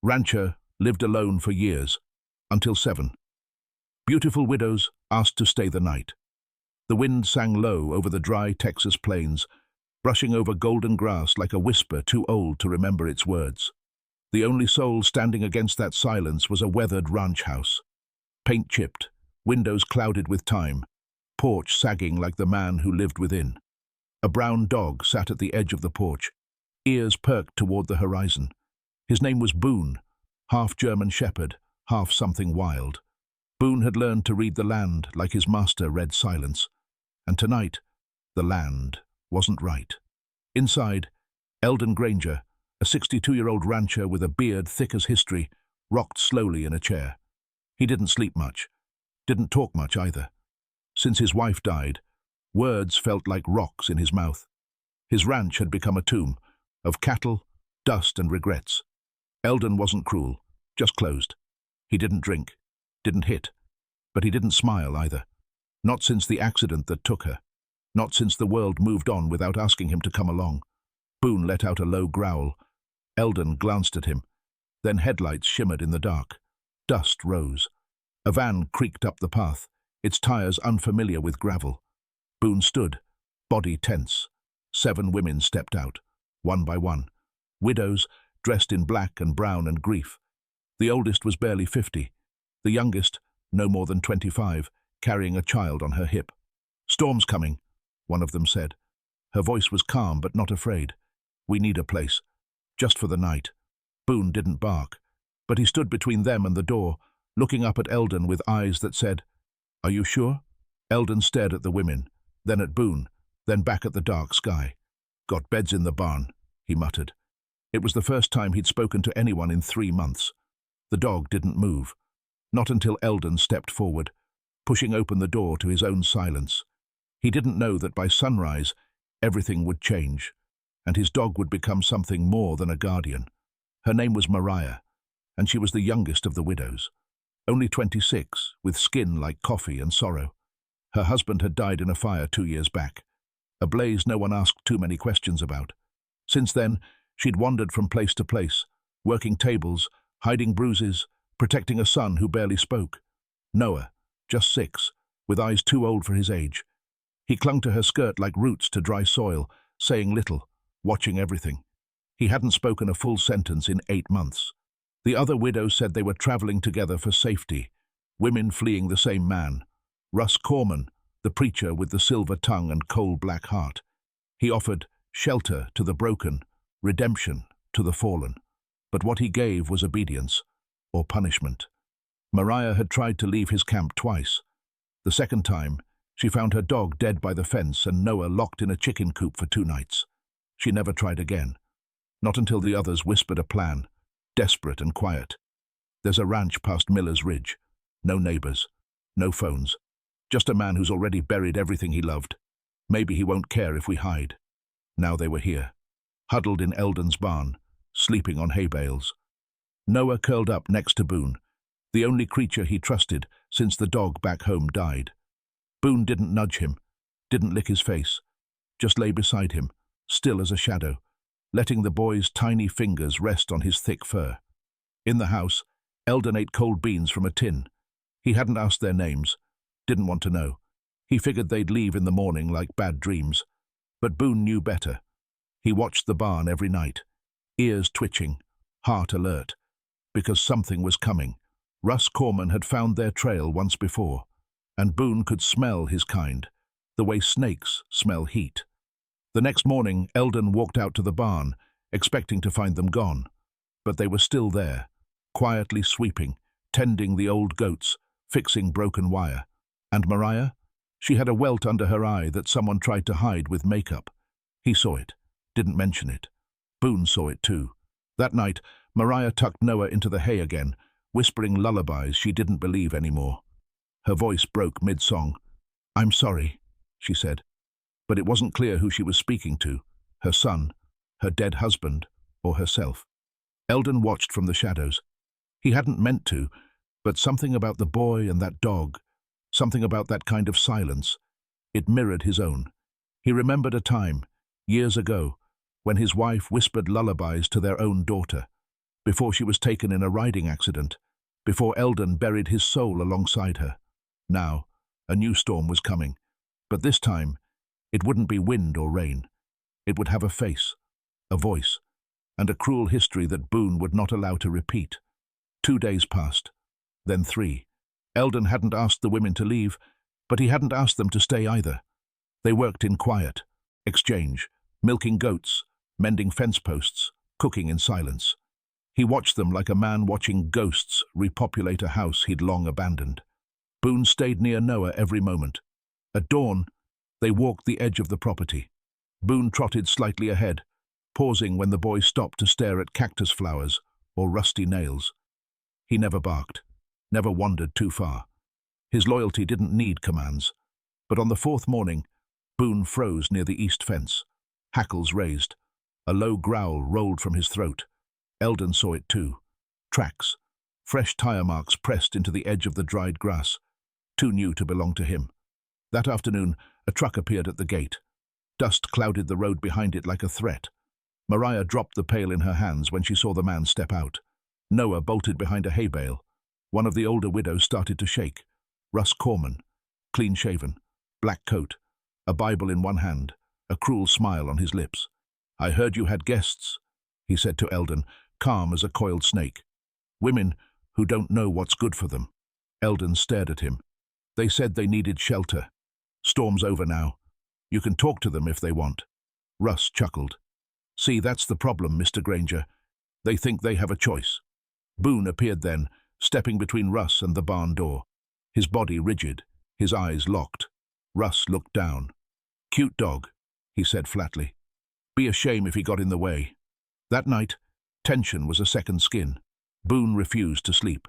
Rancher lived alone for years, until 7. Beautiful widows asked to stay the night. The wind sang low over the dry Texas plains, brushing over golden grass like a whisper too old to remember its words. The only soul standing against that silence was a weathered ranch house. Paint chipped, windows clouded with time, porch sagging like the man who lived within. A brown dog sat at the edge of the porch, ears perked toward the horizon. His name was Boone, half German shepherd, half something wild. Boone had learned to read the land like his master read silence, and tonight, the land wasn't right. Inside, Eldon Granger, a 62-year-old rancher with a beard thick as history, rocked slowly in a chair. He didn't sleep much, didn't talk much either. Since his wife died, words felt like rocks in his mouth. His ranch had become a tomb of cattle, dust, and regrets. Eldon wasn't cruel, just closed. He didn't drink, didn't hit, but he didn't smile either. Not since the accident that took her. Not since the world moved on without asking him to come along. Boone let out a low growl. Eldon glanced at him. Then headlights shimmered in the dark. Dust rose. A van creaked up the path, its tires unfamiliar with gravel. Boone stood, body tense. 7 women stepped out, one by one. Widows, dressed in black and brown and grief. The oldest was barely 50. The youngest, no more than 25, carrying a child on her hip. "Storm's coming," one of them said. Her voice was calm but not afraid. "We need a place. Just for the night." Boone didn't bark, but he stood between them and the door, looking up at Eldon with eyes that said, "Are you sure?" Eldon stared at the women, then at Boone, then back at the dark sky. "Got beds in the barn," he muttered. It was the first time he'd spoken to anyone in 3 months. The dog didn't move. Not until Eldon stepped forward, pushing open the door to his own silence. He didn't know that by sunrise, everything would change, and his dog would become something more than a guardian. Her name was Mariah, and she was the youngest of the widows. Only 26, with skin like coffee and sorrow. Her husband had died in a fire 2 years back, a blaze no one asked too many questions about. Since then, she'd wandered from place to place, working tables, hiding bruises, protecting a son who barely spoke. Noah, just 6, with eyes too old for his age. He clung to her skirt like roots to dry soil, saying little, watching everything. He hadn't spoken a full sentence in 8 months. The other widows said they were traveling together for safety, women fleeing the same man. Russ Corman, the preacher with the silver tongue and coal-black heart. He offered shelter to the broken, redemption to the fallen. But what he gave was obedience, or punishment. Mariah had tried to leave his camp twice. The second time, she found her dog dead by the fence and Noah locked in a chicken coop for 2 nights. She never tried again. Not until the others whispered a plan, desperate and quiet. "There's a ranch past Miller's Ridge. No neighbors, no phones. Just a man who's already buried everything he loved. Maybe he won't care if we hide." Now they were here, huddled in Eldon's barn, sleeping on hay bales. Noah curled up next to Boone, the only creature he trusted since the dog back home died. Boone didn't nudge him, didn't lick his face, just lay beside him, still as a shadow, letting the boy's tiny fingers rest on his thick fur. In the house, Eldon ate cold beans from a tin. He hadn't asked their names, didn't want to know. He figured they'd leave in the morning like bad dreams. But Boone knew better. He watched the barn every night, ears twitching, heart alert, because something was coming. Russ Corman had found their trail once before, and Boone could smell his kind, the way snakes smell heat. The next morning, Eldon walked out to the barn, expecting to find them gone. But they were still there, quietly sweeping, tending the old goats, fixing broken wire. And Mariah? She had a welt under her eye that someone tried to hide with makeup. He saw it, didn't mention it. Boone saw it too. That night, Mariah tucked Noah into the hay again, whispering lullabies she didn't believe anymore. Her voice broke mid-song. "I'm sorry," she said. But it wasn't clear who she was speaking to, her son, her dead husband, or herself. Eldon watched from the shadows. He hadn't meant to, but something about the boy and that dog, something about that kind of silence, it mirrored his own. He remembered a time, years ago, when his wife whispered lullabies to their own daughter. before she was taken in a riding accident, before Eldon buried his soul alongside her. Now, a new storm was coming, but this time, it wouldn't be wind or rain. It would have a face, a voice, and a cruel history that Boone would not allow to repeat. 2 days passed, then 3. Eldon hadn't asked the women to leave, but he hadn't asked them to stay either. They worked in quiet, exchange, milking goats, mending fence posts, cooking in silence. He watched them like a man watching ghosts repopulate a house he'd long abandoned. Boone stayed near Noah every moment. At dawn, they walked the edge of the property. Boone trotted slightly ahead, pausing when the boys stopped to stare at cactus flowers or rusty nails. He never barked, never wandered too far. His loyalty didn't need commands. But on the 4th morning, Boone froze near the east fence. Hackles raised. A low growl rolled from his throat. Eldon saw it too. Tracks. Fresh tire marks pressed into the edge of the dried grass. Too new to belong to him. That afternoon, a truck appeared at the gate. Dust clouded the road behind it like a threat. Mariah dropped the pail in her hands when she saw the man step out. Noah bolted behind a hay bale. One of the older widows started to shake. Russ Corman, clean-shaven, black coat, a Bible in one hand, a cruel smile on his lips. "I heard you had guests," he said to Eldon, calm as a coiled snake. "Women who don't know what's good for them." Eldon stared at him. "They said they needed shelter. Storm's over now. You can talk to them if they want." Russ chuckled. "See, that's the problem, Mr. Granger. They think they have a choice." Boone appeared then, stepping between Russ and the barn door. His body rigid, his eyes locked. Russ looked down. "Cute dog," he said flatly. "Be a shame if he got in the way." That night, tension was a second skin. Boone refused to sleep.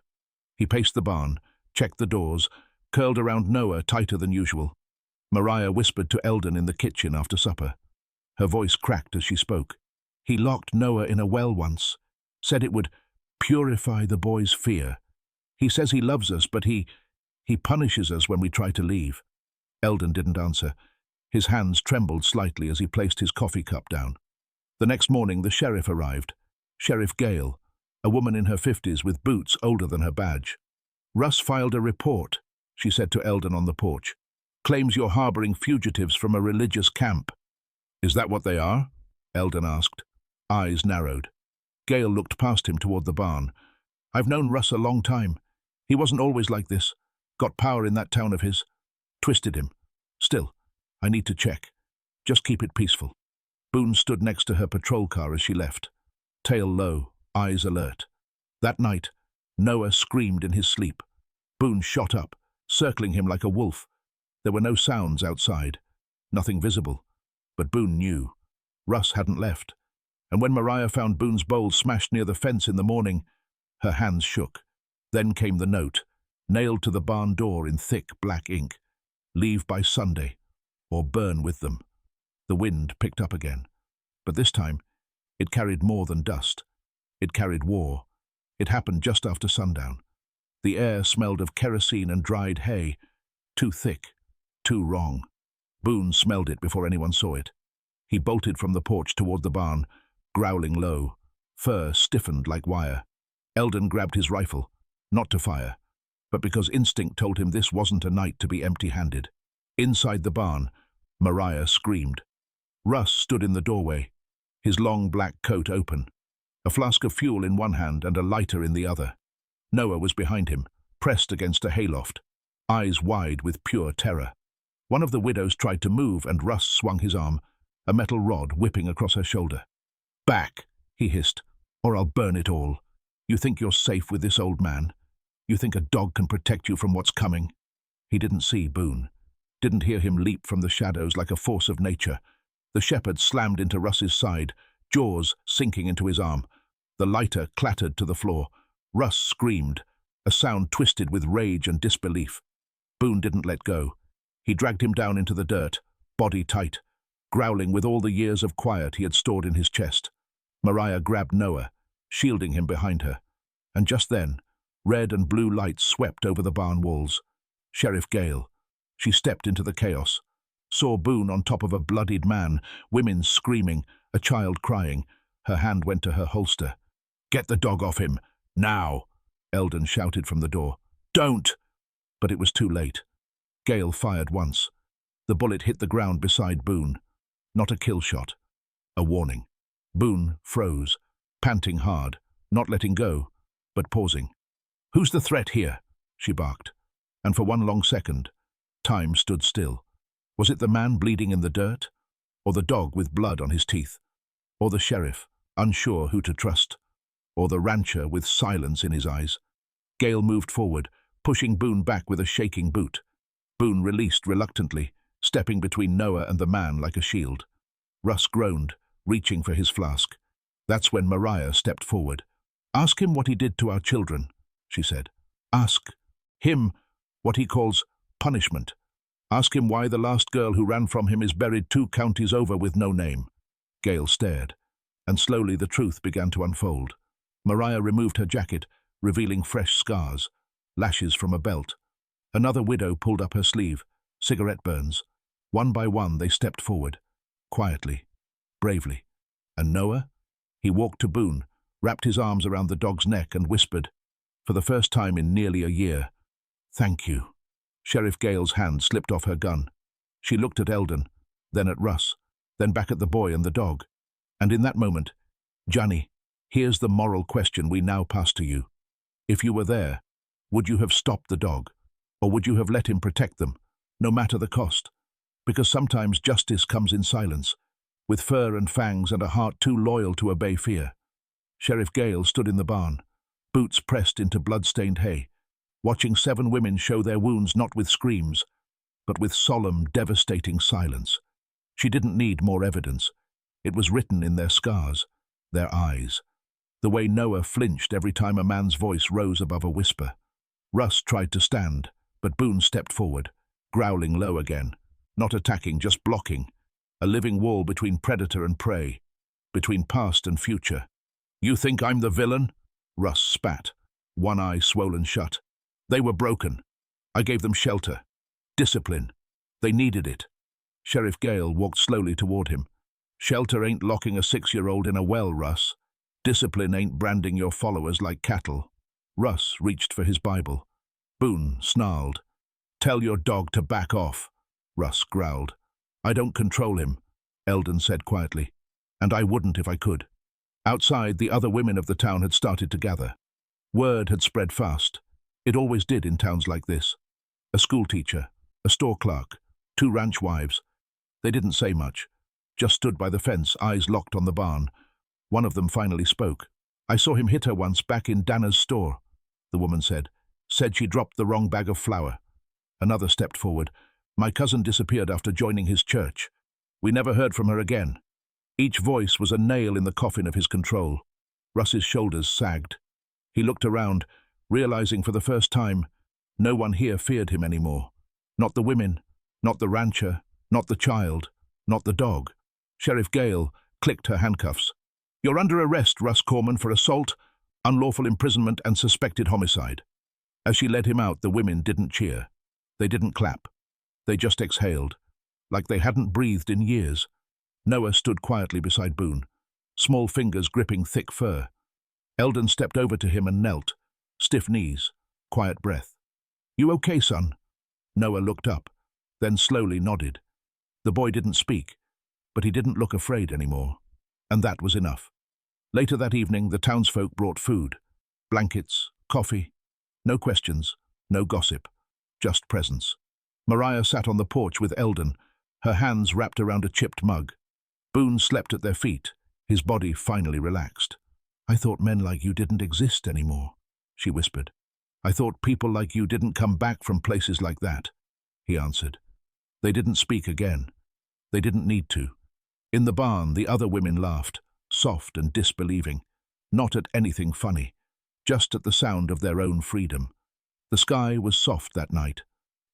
He paced the barn, checked the doors, curled around Noah tighter than usual. Mariah whispered to Eldon in the kitchen after supper. Her voice cracked as she spoke. "He locked Noah in a well once, said it would purify the boy's fear. He says he loves us, but he punishes us when we try to leave." Eldon didn't answer. His hands trembled slightly as he placed his coffee cup down. The next morning, the sheriff arrived. Sheriff Gale, a woman in her 50s with boots older than her badge. "Russ filed a report," she said to Eldon on the porch. "Claims you're harboring fugitives from a religious camp." "Is that what they are?" Eldon asked. Eyes narrowed. Gale looked past him toward the barn. "I've known Russ a long time. He wasn't always like this. Got power in that town of his. Twisted him. Still, I need to check. Just keep it peaceful." Boone stood next to her patrol car as she left. Tail low, eyes alert. That night, Noah screamed in his sleep. Boone shot up, circling him like a wolf. There were no sounds outside. Nothing visible. But Boone knew. Russ hadn't left. And when Mariah found Boone's bowl smashed near the fence in the morning, her hands shook. Then came the note, nailed to the barn door in thick black ink. "Leave by Sunday, or burn with them." The wind picked up again. But this time, it carried more than dust. It carried war. It happened just after sundown. The air smelled of kerosene and dried hay. Too thick, too wrong. Boone smelled it before anyone saw it. He bolted from the porch toward the barn, growling low. Fur stiffened like wire. Eldon grabbed his rifle, not to fire, but because instinct told him this wasn't a night to be empty-handed. Inside the barn, Mariah screamed. Russ stood in the doorway, his long black coat open, a flask of fuel in one hand and a lighter in the other. Noah was behind him, pressed against a hayloft, eyes wide with pure terror. One of the widows tried to move, and Russ swung his arm, a metal rod whipping across her shoulder. "Back," he hissed, "or I'll burn it all. You think you're safe with this old man? You think a dog can protect you from what's coming?" He didn't see Boone, didn't hear him leap from the shadows like a force of nature. The shepherd slammed into Russ's side, jaws sinking into his arm. The lighter clattered to the floor. Russ screamed, a sound twisted with rage and disbelief. Boone didn't let go. He dragged him down into the dirt, body tight, growling with all the years of quiet he had stored in his chest. Mariah grabbed Noah, shielding him behind her. And just then, red and blue lights swept over the barn walls. Sheriff Gale. She stepped into the chaos, saw Boone on top of a bloodied man, women screaming, a child crying. Her hand went to her holster. "Get the dog off him, now!" Eldon shouted from the door. "Don't!" But it was too late. Gale fired once. The bullet hit the ground beside Boone. Not a kill shot. A warning. Boone froze, panting hard, not letting go, but pausing. "Who's the threat here?" she barked. And for one long second, time stood still. Was it the man bleeding in the dirt? Or the dog with blood on his teeth? Or the sheriff, unsure who to trust? Or the rancher with silence in his eyes? Gale moved forward, pushing Boone back with a shaking boot. Boone released reluctantly, stepping between Noah and the man like a shield. Russ groaned, reaching for his flask. That's when Mariah stepped forward. "Ask him what he did to our children," she said. "Ask him what he calls punishment. Ask him why the last girl who ran from him is buried 2 counties over with no name." Gale stared, and slowly the truth began to unfold. Mariah removed her jacket, revealing fresh scars, lashes from a belt. Another widow pulled up her sleeve, cigarette burns. One by one they stepped forward, quietly, bravely. And Noah? He walked to Boone, wrapped his arms around the dog's neck and whispered, for the first time in nearly a year, "Thank you." Sheriff Gale's hand slipped off her gun. She looked at Eldon, then at Russ, then back at the boy and the dog. And in that moment, "Johnny, here's the moral question we now pass to you. If you were there, would you have stopped the dog? Or would you have let him protect them, no matter the cost? Because sometimes justice comes in silence, with fur and fangs and a heart too loyal to obey fear." Sheriff Gale stood in the barn, boots pressed into blood-stained hay, watching 7 women show their wounds not with screams, but with solemn, devastating silence. She didn't need more evidence. It was written in their scars, their eyes, the way Noah flinched every time a man's voice rose above a whisper. Russ tried to stand, but Boone stepped forward, growling low again, not attacking, just blocking, a living wall between predator and prey, between past and future. "You think I'm the villain?" Russ spat, one eye swollen shut. "They were broken. I gave them shelter. Discipline. They needed it." Sheriff Gale walked slowly toward him. "Shelter ain't locking a 6-year-old in a well, Russ. Discipline ain't branding your followers like cattle." Russ reached for his Bible. Boone snarled. "Tell your dog to back off." Russ growled. "I don't control him," Eldon said quietly. "And I wouldn't if I could." Outside, the other women of the town had started to gather. Word had spread fast. It always did in towns like this. A schoolteacher, a store clerk, 2 ranch wives. They didn't say much, just stood by the fence, eyes locked on the barn. One of them finally spoke. "I saw him hit her once back in Dana's store," the woman said. "Said she dropped the wrong bag of flour." Another stepped forward. "My cousin disappeared after joining his church. We never heard from her again." Each voice was a nail in the coffin of his control. Russ's shoulders sagged. He looked around, realizing for the first time, no one here feared him anymore. Not the women, not the rancher, not the child, not the dog. Sheriff Gale clicked her handcuffs. "You're under arrest, Russ Corman, for assault, unlawful imprisonment, and suspected homicide." As she led him out, the women didn't cheer. They didn't clap. They just exhaled, like they hadn't breathed in years. Noah stood quietly beside Boone, small fingers gripping thick fur. Eldon stepped over to him and knelt, stiff knees, quiet breath. "You okay, son?" Noah looked up, then slowly nodded. The boy didn't speak, but he didn't look afraid anymore, and that was enough. Later that evening, the townsfolk brought food, blankets, coffee. No questions, no gossip, just presence. Mariah sat on the porch with Eldon, her hands wrapped around a chipped mug. Boone slept at their feet, his body finally relaxed. "I thought men like you didn't exist anymore," she whispered. "I thought people like you didn't come back from places like that," he answered. They didn't speak again. They didn't need to. In the barn, the other women laughed, soft and disbelieving, not at anything funny, just at the sound of their own freedom. The sky was soft that night.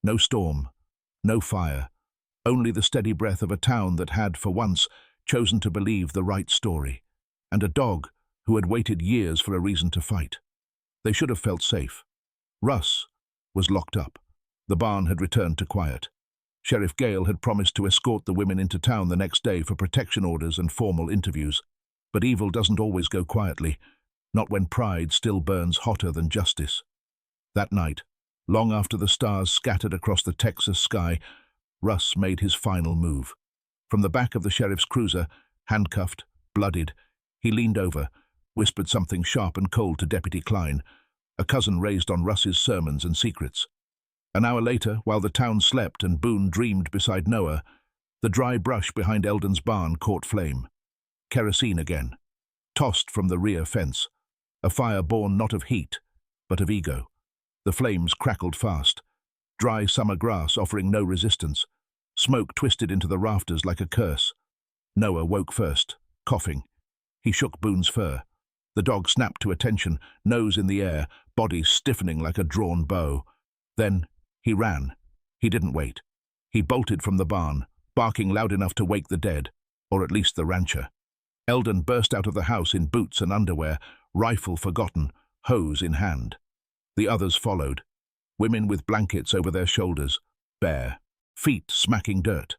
No storm, no fire, only the steady breath of a town that had, for once, chosen to believe the right story, and a dog who had waited years for a reason to fight. They should have felt safe. Russ was locked up. The barn had returned to quiet. Sheriff Gale had promised to escort the women into town the next day for protection orders and formal interviews. But evil doesn't always go quietly. not when pride still burns hotter than justice. That night, long after the stars scattered across the Texas sky, Russ made his final move. From the back of the sheriff's cruiser, handcuffed, bloodied, he leaned over, whispered something sharp and cold to Deputy Klein, a cousin raised on Russ's sermons and secrets. An hour later, while the town slept and Boone dreamed beside Noah, the dry brush behind Eldon's barn caught flame. Kerosene again, tossed from the rear fence, a fire born not of heat, but of ego. The flames crackled fast, dry summer grass offering no resistance. Smoke twisted into the rafters like a curse. Noah woke first, coughing. He shook Boone's fur. The dog snapped to attention, nose in the air, body stiffening like a drawn bow. Then he ran. He didn't wait. He bolted from the barn, barking loud enough to wake the dead, or at least the rancher. Eldon burst out of the house in boots and underwear, rifle forgotten, hose in hand. The others followed, women with blankets over their shoulders, bare, feet smacking dirt.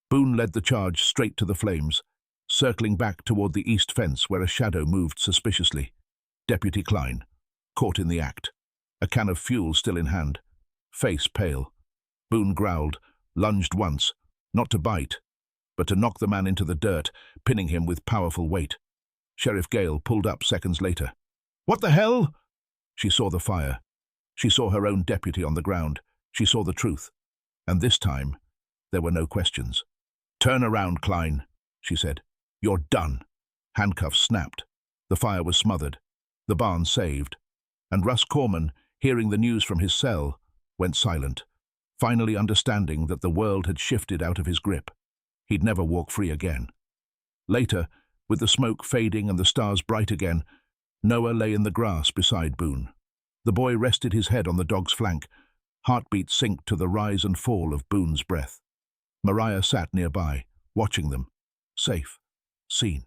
Boone led the charge straight to the flames, circling back toward the east fence where a shadow moved suspiciously. Deputy Klein, caught in the act, a can of fuel still in hand, face pale. Boone growled, lunged once, not to bite, but to knock the man into the dirt, pinning him with powerful weight. Sheriff Gale pulled up seconds later. "What the hell?" She saw the fire. She saw her own deputy on the ground. She saw the truth. And this time, there were no questions. "Turn around, Klein," she said. "You're done." Handcuffs snapped. The fire was smothered. The barn saved. And Russ Corman, hearing the news from his cell, went silent, finally understanding that the world had shifted out of his grip. He'd never walk free again. Later, with the smoke fading and the stars bright again, Noah lay in the grass beside Boone. The boy rested his head on the dog's flank, heartbeat synced to the rise and fall of Boone's breath. Mariah sat nearby, watching them. Safe. Seen.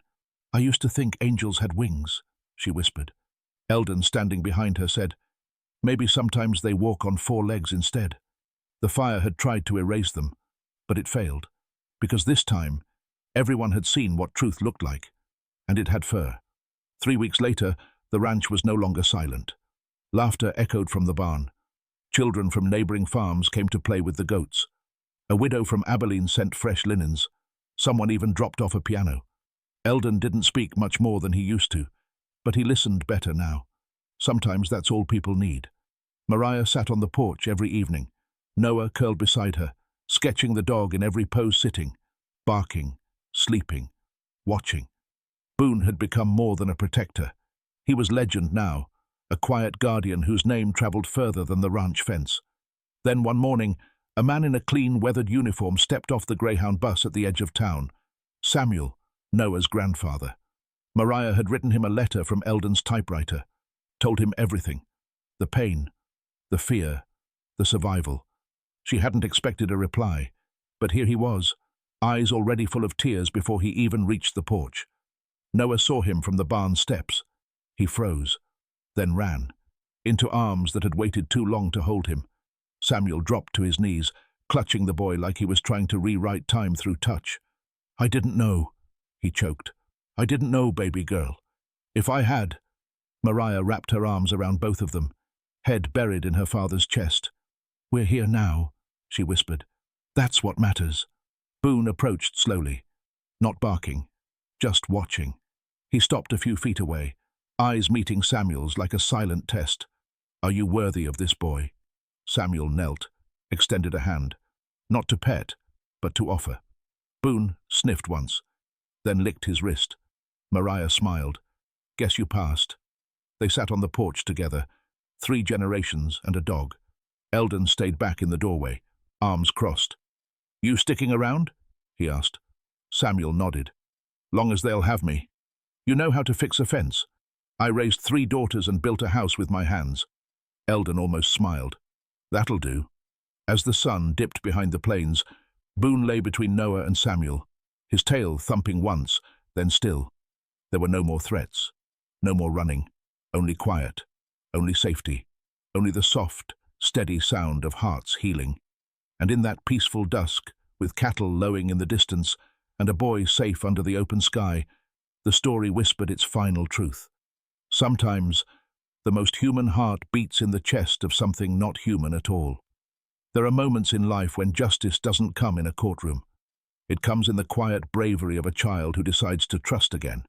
"I used to think angels had wings," she whispered. Eldon, standing behind her, said, "Maybe sometimes they walk on 4 legs instead." The fire had tried to erase them, but it failed, because this time, everyone had seen what truth looked like, and it had fur. 3 weeks later, the ranch was no longer silent. Laughter echoed from the barn. Children from neighboring farms came to play with the goats. A widow from Abilene sent fresh linens. Someone even dropped off a piano. Eldon didn't speak much more than he used to, but he listened better now. Sometimes that's all people need. Mariah sat on the porch every evening. Noah curled beside her, sketching the dog in every pose sitting, barking, sleeping, watching. Boone had become more than a protector. He was legend now, a quiet guardian whose name traveled further than the ranch fence. Then one morning, a man in a clean, weathered uniform stepped off the Greyhound bus at the edge of town. Samuel, Noah's grandfather. Mariah had written him a letter from Eldon's typewriter, told him everything. The pain, the fear, the survival. She hadn't expected a reply, but here he was, eyes already full of tears before he even reached the porch. Noah saw him from the barn steps. He froze, then ran, into arms that had waited too long to hold him. Samuel dropped to his knees, clutching the boy like he was trying to rewrite time through touch. "I didn't know," he choked. "I didn't know, baby girl. If I had—" Mariah wrapped her arms around both of them, head buried in her father's chest. "We're here now," she whispered. "That's what matters." Boone approached slowly, not barking, just watching. He stopped a few feet away, eyes meeting Samuel's like a silent test. "Are you worthy of this boy?" Samuel knelt, extended a hand, not to pet, but to offer. Boone sniffed once, then licked his wrist. Mariah smiled. "Guess you passed." They sat on the porch together, 3 generations and a dog. Eldon stayed back in the doorway, arms crossed. "You sticking around?" he asked. Samuel nodded. "Long as they'll have me. You know how to fix a fence. I raised 3 daughters and built a house with my hands." Eldon almost smiled. "That'll do." As the sun dipped behind the plains, Boone lay between Noah and Samuel, his tail thumping once, then still. There were no more threats, no more running, only quiet, only safety, only the soft, steady sound of hearts healing. And in that peaceful dusk, with cattle lowing in the distance and a boy safe under the open sky, the story whispered its final truth. Sometimes, the most human heart beats in the chest of something not human at all. There are moments in life when justice doesn't come in a courtroom. It comes in the quiet bravery of a child who decides to trust again,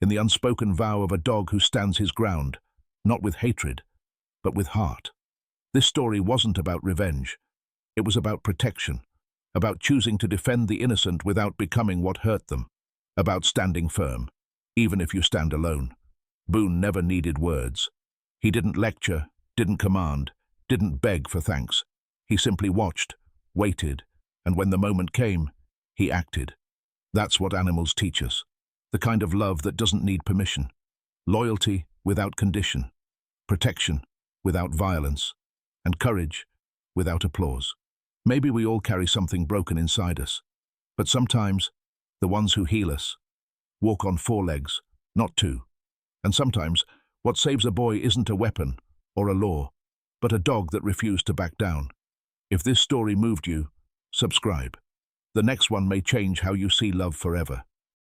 in the unspoken vow of a dog who stands his ground, not with hatred, but with heart. This story wasn't about revenge. It was about protection, about choosing to defend the innocent without becoming what hurt them, about standing firm, even if you stand alone. Boone never needed words. He didn't lecture, didn't command, didn't beg for thanks. He simply watched, waited, and when the moment came, he acted. That's what animals teach us. The kind of love that doesn't need permission. Loyalty without condition. Protection without violence. And courage without applause. Maybe we all carry something broken inside us. But sometimes, the ones who heal us walk on 4 legs, not 2. And sometimes, what saves a boy isn't a weapon or a law, but a dog that refused to back down. If this story moved you, subscribe. The next one may change how you see love forever.